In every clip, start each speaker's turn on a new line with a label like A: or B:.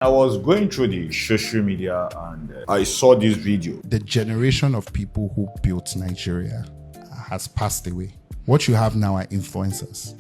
A: I was going through the social media and I saw this video.
B: The generation of people who built Nigeria has passed away. What you have now are influencers.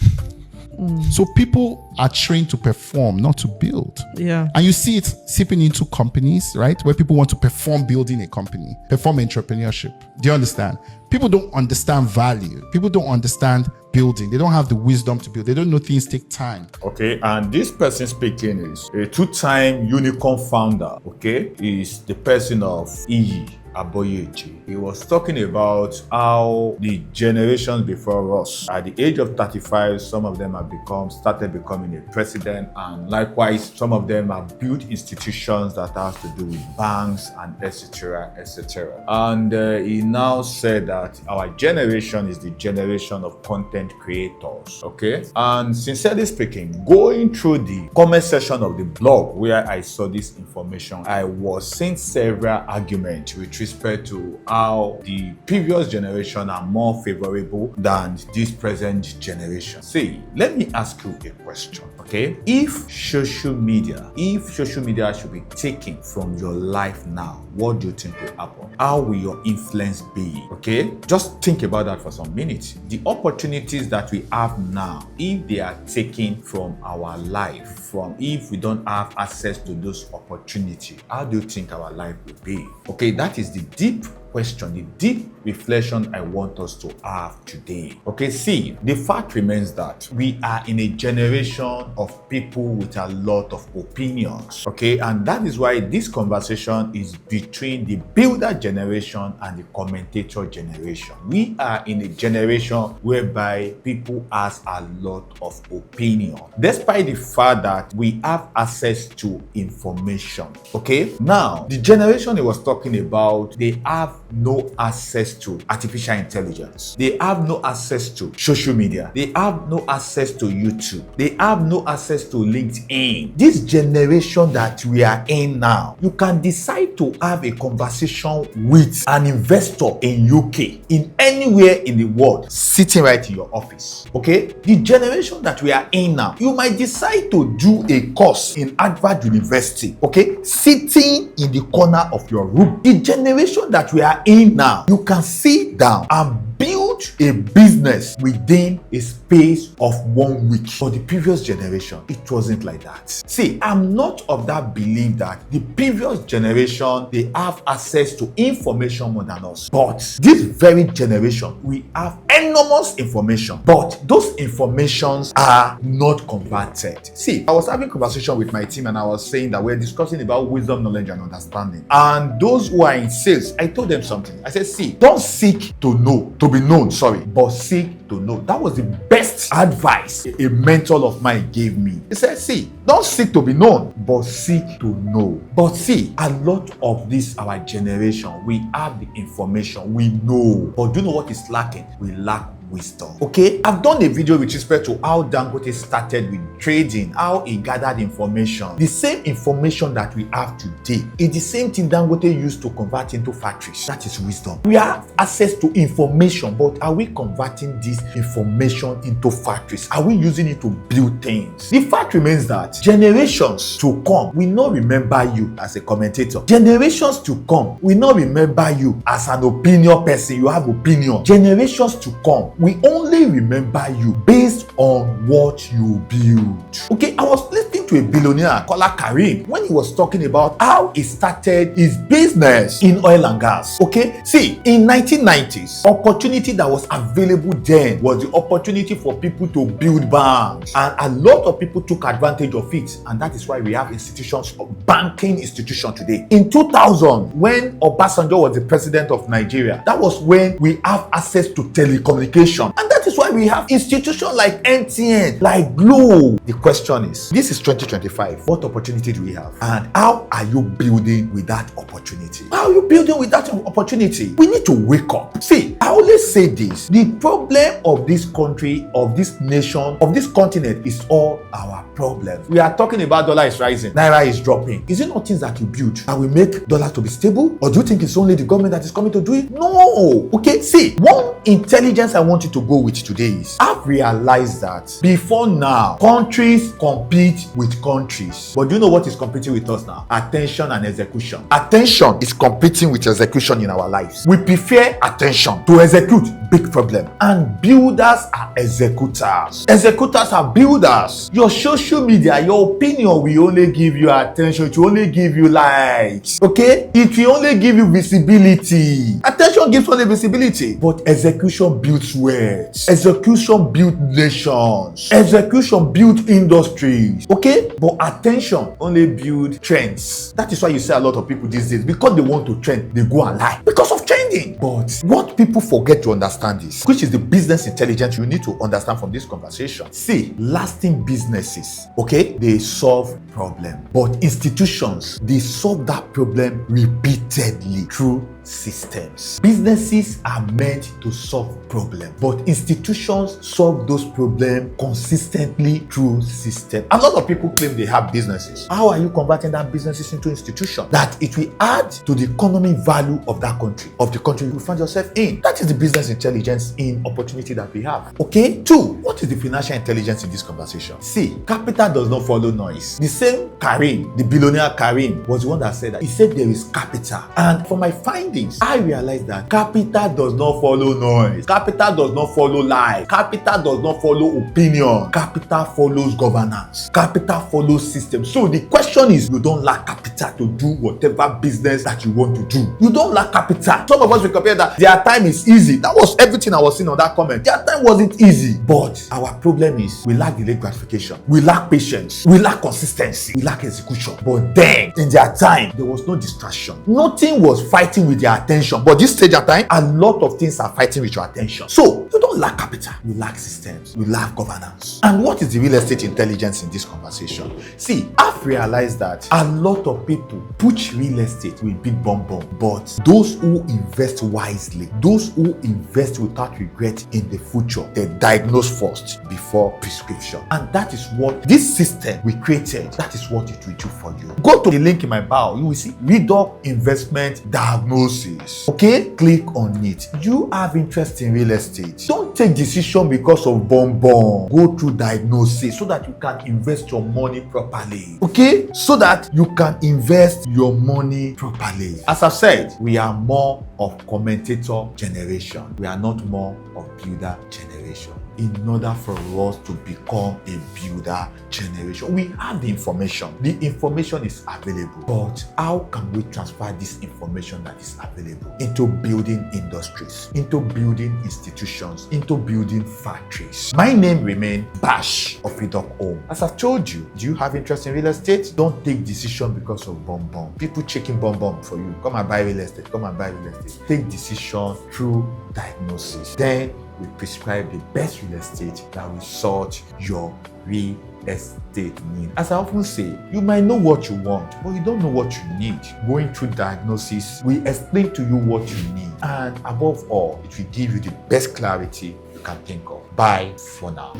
B: So people are trained to perform, not to build.
C: Yeah.
B: And you see it seeping into companies, right? Where people want to perform building a company, perform entrepreneurship. Do you understand? People don't understand value. People don't understand building. They don't have the wisdom to build. They don't know things take time.
A: Okay, and this person speaking is a two-time unicorn founder. Okay, is the person of Iyinoluwa Aboyeji. He was talking about how the generations before us, at the age of 35, some of them have started becoming a president, and likewise, some of them have built institutions that have to do with banks and etc., etc. And he now said that our generation is the generation of content creators. Okay, and sincerely speaking, going through the comment section of the blog where I saw this information, I was seeing several arguments with respect to how the previous generation are more favorable than this present generation. See, let me ask you a question, okay? If social media should be taken from your life now, what do you think will happen? How will your influence be? Okay, just think about that for some minutes. The opportunities that we have now, if they are taken from our life, if we don't have access to those opportunities, how do you think our life will be? Okay, that is the deep question, the deep reflection I want us to have today. Okay, see, the fact remains that we are in a generation of people with a lot of opinions. Okay, and that is why this conversation is between the builder generation and the commentator generation. We are in a generation whereby people has a lot of opinion, despite the fact that we have access to information. Okay, now the generation he was talking about, they have no access to artificial intelligence. They have no access to social media. They have no access to YouTube. They have no access to LinkedIn. This generation that we are in now, you can decide to have a conversation with an investor in UK, in anywhere in the world, sitting right in your office. Okay, the generation that we are in now, you might decide to do a course in Harvard University, okay, sitting in the corner of your room. The generation that we are in now, you can sit down and build a business within a space of 1 week. For the previous generation, it wasn't like that. See, I'm not of that belief that the previous generation, they have access to information more than us. But this very generation, we have enormous information, but those informations are not converted. See, I was having a conversation with my team and I was saying that we're discussing about wisdom, knowledge, and understanding. And those who are in sales, I told them something. I said, see, don't seek to know, to be known, but seek to know. That was the best advice a mentor of mine gave me. He said, see, don't seek to be known, but seek to know. But see, a lot of this, our generation, we have the information, we know, but do you know what is lacking? We lack wisdom. Okay, I've done a video with respect to how Dangote started with trading, how he gathered information. The same information that we have today is the same thing Dangote used to convert into factories. That is wisdom. We have access to information, but are we converting this information into factories? Are we using it to build things? The fact remains that generations to come will not remember you as a commentator. Generations to come will not remember you as an opinion person. You have opinion. Generations to come, we only remember you based on what you build. Okay, I was listening to a billionaire called Karim when he was talking about how he started his business in oil and gas. Okay, see, in 1990s, opportunity that was available then was the opportunity for people to build banks, and a lot of people took advantage of it, and that is why we have institutions, banking institutions today. In 2000, when Obasanjo was the president of Nigeria, that was when we have access to telecommunications. And that is why we have institutions like MTN, like Glo. The question is, this is 2025. What opportunity do we have? And how are you building with that opportunity? How are you building with that opportunity? We need to wake up. See, I always say this. The problem of this country, of this nation, of this continent is all our problem. We are talking about dollar is rising, naira is dropping. Is it not things that you build that will make dollar to be stable? Or do you think it's only the government that is coming to do it? No. Okay, see, one intelligence I want you to go with today is I've realized that before now, countries compete with countries. But do you know what is competing with us now? Attention and execution. Attention is competing with execution in our lives. We prefer attention to execute big problem, and builders are executors. Executors are builders. Your social media, your opinion will only give you attention. It will only give you likes. Okay? It will only give you visibility. Attention gives only visibility, but execution builds wealth. Execution builds nations. Execution builds industries. Okay? But attention only builds trends. That is why you see a lot of people these days, because they want to trend, they go and lie because of trending. But what people forget to understand is, which is the business intelligence you need to understand from this conversation. See, lasting businesses, okay, they solve problem, but institutions, they solve that problem repeatedly through systems. Businesses are meant to solve problems, but institutions solve those problems consistently through systems. A lot of people claim they have businesses. How are you converting that businesses into institutions that it will add to the economic value of that country, of the country you find yourself in? That is the business intelligence in opportunity that we have. Okay? 2, what is the financial intelligence in this conversation? See, capital does not follow noise. The same Karim, the billionaire Karim, was the one that said that. He said there is capital, and for my findings, I realized that capital does not follow noise. Capital does not follow lie. Capital does not follow opinion. Capital follows governance. Capital follows system. So the question is, you don't lack capital to do whatever business that you want to do. You don't lack capital. Some of us will compare that their time is easy. That was everything I was seeing on that comment. Their time wasn't easy. But our problem is we lack delayed gratification. We lack patience. We lack consistency. We lack execution. But then, in their time, there was no distraction. Nothing was fighting with their attention. But this stage of time, a lot of things are fighting with your attention. So you don't lack capital, you lack systems, you lack governance. And what is the real estate intelligence in this conversation? See, I've realized that a lot of people push real estate with big bomb, but those who invest wisely, those who invest without regret in the future, they diagnose first before prescription. And that is what this system we created, that is what it will do for you. Go to the link in my bio, you will see REDOC Investment Diagnosis. Okay, click on it. You have interest in real estate, don't take decision because of bomb. Go through diagnosis so that you can invest your money properly. Okay, so that you can invest your money properly. As I've said, we are more of commentator generation. We are not more of builder generation. In order for us to become a builder generation, we have the information. The information is available. But how can we transfer this information that is available into building industries, into building institutions, into building factories? My name remains Bash of REDOC Home. As I've told you, do you have interest in real estate? Don't take decision because of bomb. People checking bomb for you. Come and buy real estate. Come and buy real estate. Take decision through diagnosis. Then we prescribe the best real estate that will sort your real estate need. As I often say, you might know what you want, but you don't know what you need. Going through diagnosis, we explain to you what you need, and above all, it will give you the best clarity you can think of. Bye for now.